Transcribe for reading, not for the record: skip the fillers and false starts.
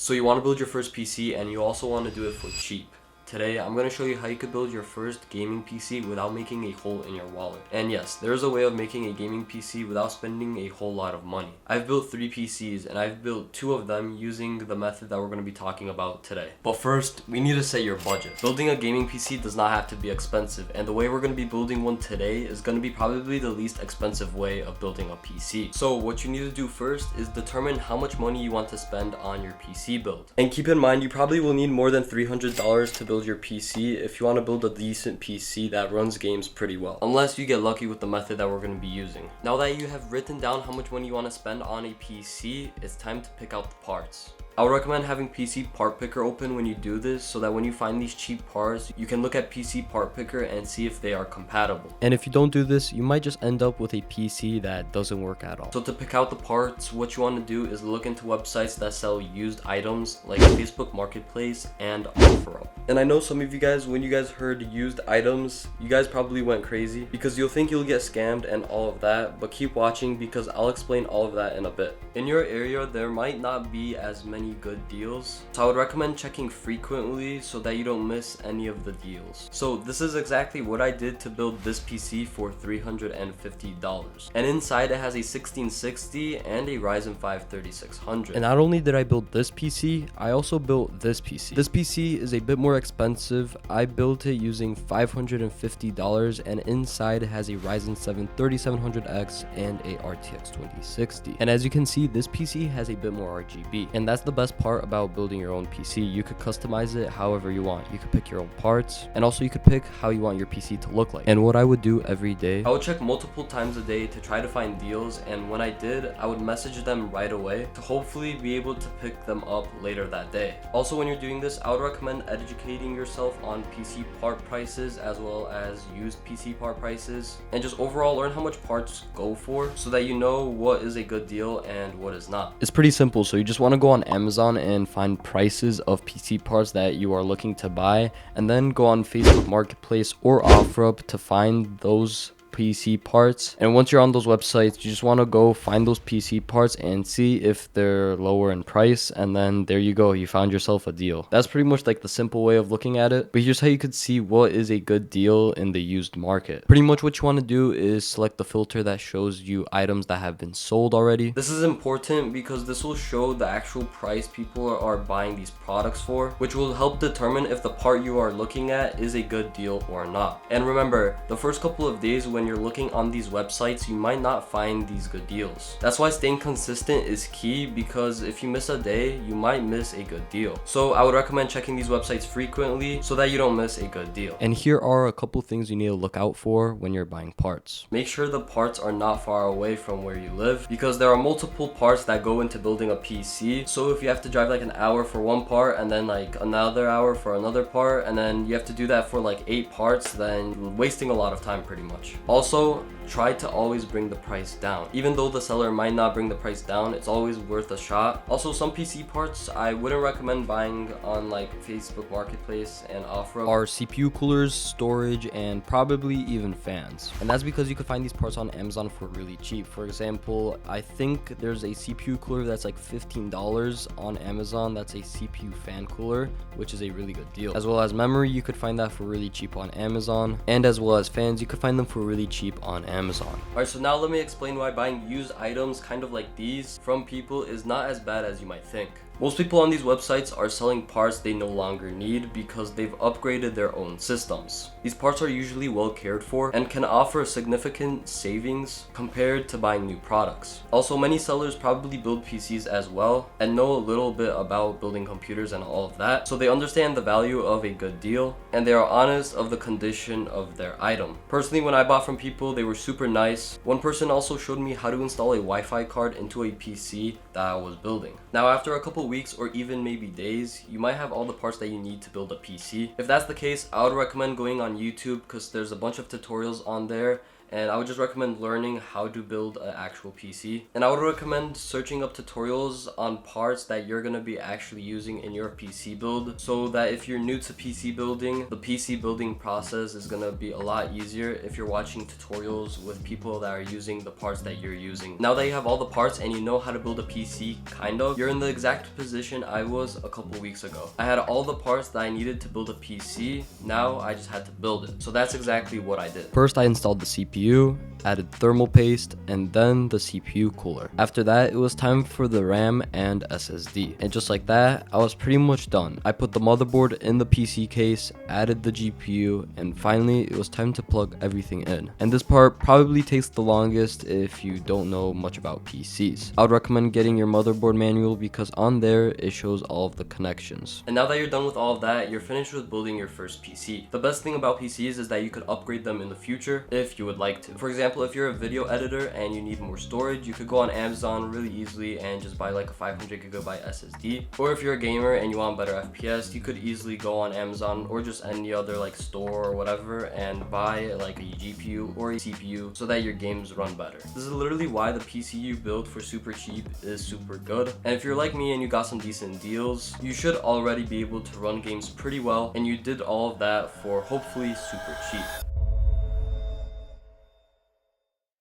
So you want to build your first PC and you also want to do it for cheap. Today, I'm going to show you how you could build your first gaming PC without making a hole in your wallet. And yes, there is a way of making a gaming PC without spending a whole lot of money. I've built 3 PCs and I've built 2 of them using the method that we're going to be talking about today. But first, we need to set your budget. Building a gaming PC does not have to be expensive, and the way we're going to be building one today is going to be probably the least expensive way of building a PC. So what you need to do first is determine how much money you want to spend on your PC build. And keep in mind, you probably will need more than $300 to build your PC if you want to build a decent PC that runs games pretty well, unless you get lucky with the method that we're going to be using. Now that you have written down how much money you want to spend on a PC, it's time to pick out the parts. I would recommend having PC Part Picker open when you do this, so that when you find these cheap parts, you can look at PC Part Picker and see if they are compatible. And if you don't do this, you might just end up with a PC that doesn't work at all. So to pick out the parts, what you want to do is look into websites that sell used items like Facebook Marketplace and OfferUp. And I know some of you guys, when you guys heard used items, you guys probably went crazy because you'll think you'll get scammed and all of that, but keep watching because I'll explain all of that in a bit. In your area, there might not be as many good deals, so I would recommend checking frequently so that you don't miss any of the deals. So this is exactly what I did to build this PC for $350, and inside it has a 1660 and a Ryzen 5 3600. And not only did I build this PC, I also built this PC. This PC is a bit more expensive. I built it using $550, and inside it has a Ryzen 7 3700X and a RTX 2060. And as you can see, this PC has a bit more RGB, and that's the best part about building your own PC. You could customize it however you want. You could pick your own parts, and also you could pick how you want your PC to look like. And what I would do every day, I would check multiple times a day to try to find deals, and when I did, I would message them right away to hopefully be able to pick them up later that day. Also, when you're doing this, I would recommend educating yourself on PC part prices as well as used PC part prices, and just overall learn how much parts go for so that you know what is a good deal and what is not. It's pretty simple. So you just want to go on Amazon and find prices of PC parts that you are looking to buy, and then go on Facebook Marketplace or OfferUp to find those PC parts. And once you're on those websites, you just want to go find those PC parts and see if they're lower in price, and then there you go, you found yourself a deal. That's pretty much like the simple way of looking at it, but here's how you could see what is a good deal in the used market. Pretty much what you want to do is select the filter that shows you items that have been sold already. This is important because this will show the actual price people are buying these products for, which will help determine if the part you are looking at is a good deal or not. And remember, the first couple of days when you're looking on these websites, you might not find these good deals. That's why staying consistent is key, because if you miss a day, you might miss a good deal. So I would recommend checking these websites frequently so that you don't miss a good deal. And here are a couple things you need to look out for when you're buying parts. Make sure the parts are not far away from where you live, because there are multiple parts that go into building a PC. So if you have to drive like an hour for one part and then like another hour for another part, and then you have to do that for like 8 parts, then you're wasting a lot of time pretty much. Also, try to always bring the price down. Even though the seller might not bring the price down, it's always worth a shot. Also, some PC parts I wouldn't recommend buying on like Facebook Marketplace and OfferUp are CPU coolers, storage, and probably even fans. And that's because you can find these parts on Amazon for really cheap. For example, I think there's a CPU cooler that's like $15 on Amazon. That's a CPU fan cooler, which is a really good deal. As well as memory, you could find that for really cheap on Amazon. And as well as fans, you could find them for really cheap on Amazon. Alright, so now let me explain why buying used items kind of like these from people is not as bad as you might think. Most people on these websites are selling parts they no longer need because they've upgraded their own systems. These parts are usually well cared for and can offer significant savings compared to buying new products. Also, many sellers probably build PCs as well and know a little bit about building computers and all of that, so they understand the value of a good deal and they are honest of the condition of their item. Personally, when I bought from people, they were super nice. One person also showed me how to install a Wi-Fi card into a PC that I was building. Now, after a couple weeks or even maybe days, you might have all the parts that you need to build a PC. If that's the case, I would recommend going on YouTube because there's a bunch of tutorials on there, and I would just recommend learning how to build an actual PC. And I would recommend searching up tutorials on parts that you're gonna be actually using in your PC build, so that if you're new to PC building, the PC building process is gonna be a lot easier if you're watching tutorials with people that are using the parts that you're using. Now that you have all the parts and you know how to build a PC, kind of, you're in the exact position I was a couple weeks ago. I had all the parts that I needed to build a PC, now I just had to build it. So that's exactly what I did. First I installed the CPU, added thermal paste, and then the CPU cooler. After that, it was time for the RAM and SSD. And just like that, I was pretty much done. I put the motherboard in the PC case, added the GPU, and finally it was time to plug everything in. And this part probably takes the longest if you don't know much about PCs. I would recommend getting your motherboard manual because on there it shows all of the connections. And now that you're done with all of that, you're finished with building your first PC. The best thing about PCs is that you could upgrade them in the future if you would like to. For example, if you're a video editor and you need more storage, you could go on Amazon really easily and just buy like a 500GB SSD. Or if you're a gamer and you want better FPS, you could easily go on Amazon or just any other like store or whatever and buy like a GPU or a CPU so that your games run better. This is literally why the PC you build for super cheap is super good. And if you're like me and you got some decent deals, you should already be able to run games pretty well, and you did all of that for hopefully super cheap.